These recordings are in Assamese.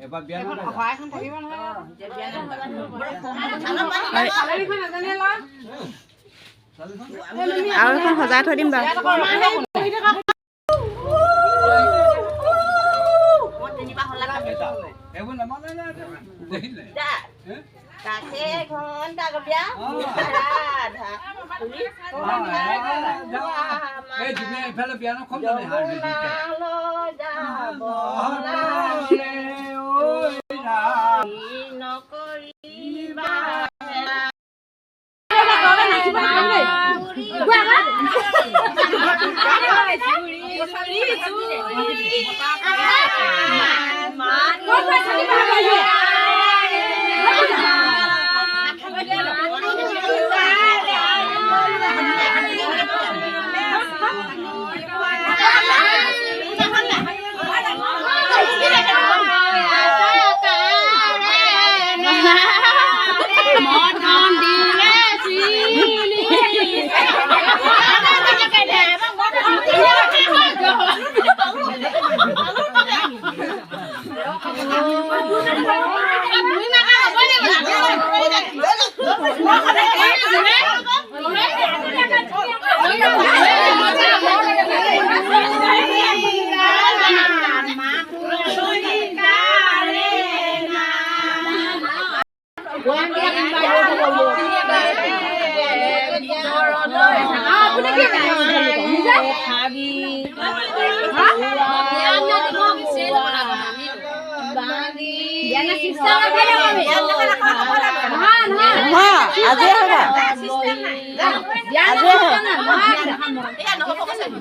এবাৰ বিয়া নহয় এখন থাকিব নহয় আৰু এখন সজাই থৈ দিম বাৰু এইবোৰ নামানে না দেখিলে কাকে ঘন্টা গবিয়া ৰাধা এই তুমি এইফালে বিয়া নখন জানে যাব নকৰিবা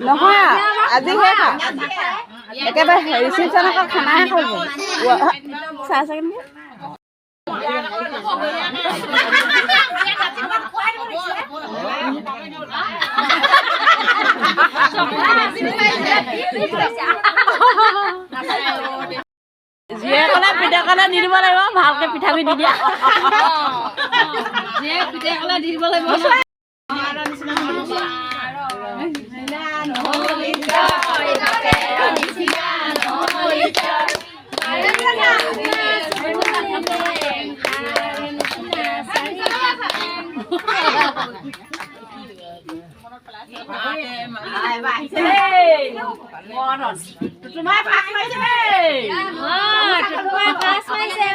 নহয় আজি একেবাৰে ৰিচিপশ্যন আকৌ খানাহে খাব চাই চাগে নেকি যিয়ে ক'লে পিঠা ক'লে দি দিব লাগিব ভালকে পিঠাগুড়ি দি দিয়া যিয়ে পিঠা ক'লে দি দিব লাগিব তোমাৰ পাক মাৰিছে তোমাৰ পাক মাৰিছে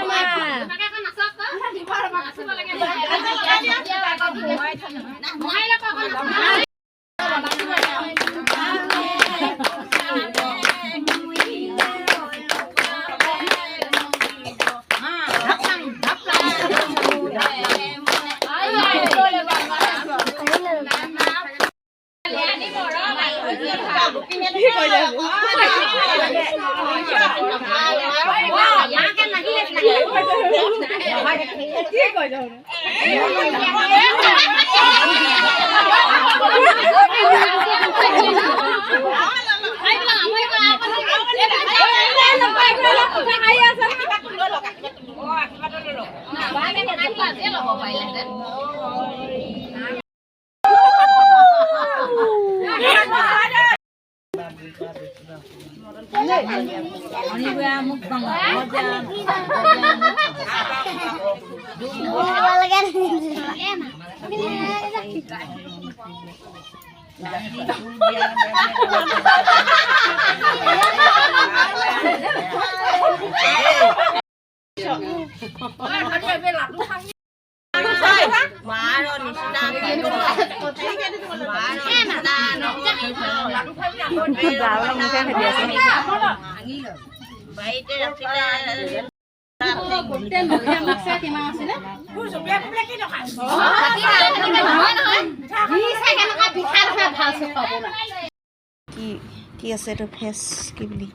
কি আছে এইটো ফেচ কি বুলি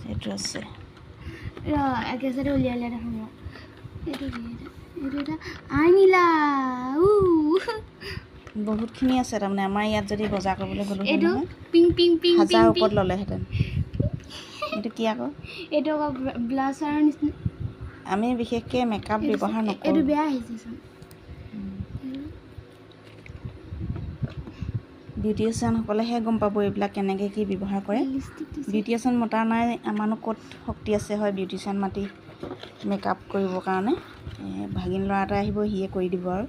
এইটো আছে উলিয়ালে দেখোন আনিলা বহুতখিনি আছে তাৰমানে আমাৰ ইয়াত যদি বজাৰ কৰিবলৈ গ'লো এইটো পিং পিং পিং হাজাৰ ওপৰত ল'লেহেঁতেন এইটো কি আকৌ এইটো আকৌ ব্লাছাৰৰ নিচিনা আমি বিশেষকৈ মেকআপ ব্যৱহাৰ নকৰোঁ এইটো বেয়া আহিছে চোন বিউটিচিয়ানসকলেহে গম পাব এইবিলাক কেনেকৈ কি ব্যৱহাৰ কৰে। বিউটিচিয়ান মতা নাই, আমাৰনো ক'ত শক্তি আছে হয় বিউটিচিয়ান মাতি মেকআপ কৰিবৰ কাৰণে। ভাগিন ল'ৰা এটা আহিব, সিয়ে কৰি দিব আৰু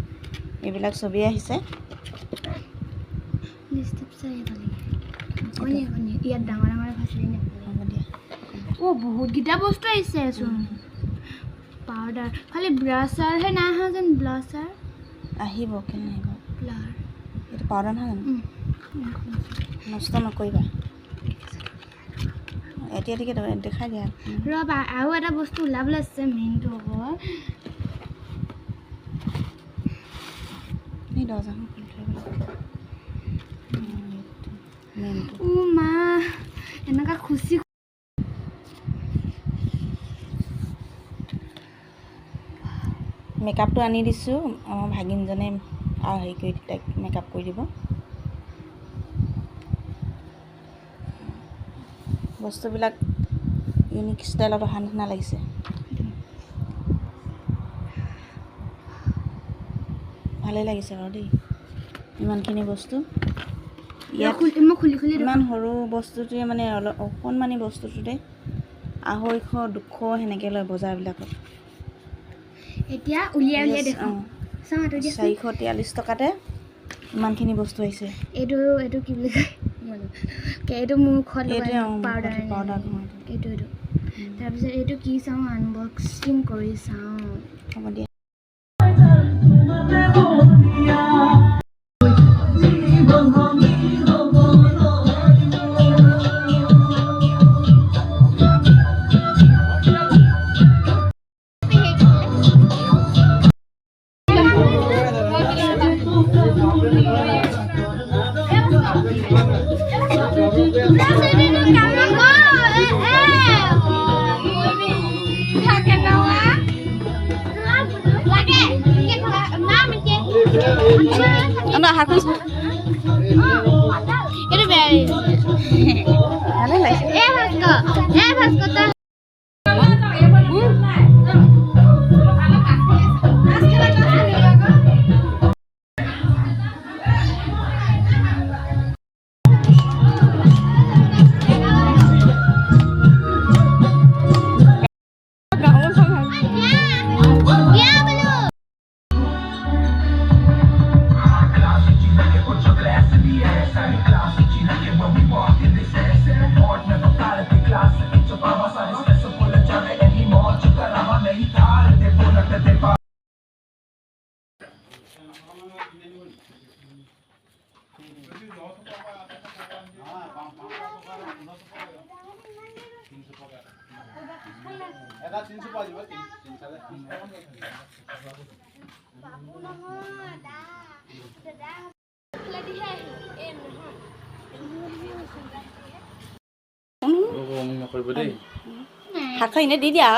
এইবিলাক চবেই আহিছে। ইয়াত ডাঙৰ ডাঙৰ ভাচলিন হ'ব দিয়া। বহুতকেইটা বস্তু আহিছে চোন। পাউডাৰ খালি ব্ৰাছাৰহে নাই অহা যেন। ব্লাছাৰ আহিব, কেনে আহিব? ব্লাৰ এইটো পাউডাৰ নহয় জানো? নষ্ট নকৰিবা। এতিয়া দেখাই দিয়া। ৰ'বা, আৰু এটা বস্তু ওলাবলৈ আছে। মেইনটো হ'ব এই দৰ্জাখন খুলি থৈ মেইনটো। মা এনেকুৱা খুচি মেকআপটো আনি দিছোঁ, আমাৰ ভাগিনজনে আৰু হেৰি কৰি তাইক মেকআপ কৰি দিব। বস্তুবিলাক ইউনিক ষ্টাইলত অহা নিচিনা লাগিছে। ভালেই লাগিছে বাৰু দেই, ইমানখিনি বস্তু ইয়াত। মই খুলি ইমান সৰু বস্তুটোৱে মানে অলপ অকণমানি বস্তুটোতে 250, 200 সেনেকৈ লয় বজাৰবিলাকত। এতিয়া উলিয়াই দেখোঁ। 443 টকাতে ইমানখিনি বস্তু আহিছে। এইটো কি বুলি কয়, এইটো মুখত পাউডাৰ। এইটো তাৰপিছত এইটো কি চাওঁ, আনবক্সিং কৰি চাওঁ। হ'ব দিয়া। হাতখন এনে দি দিয়া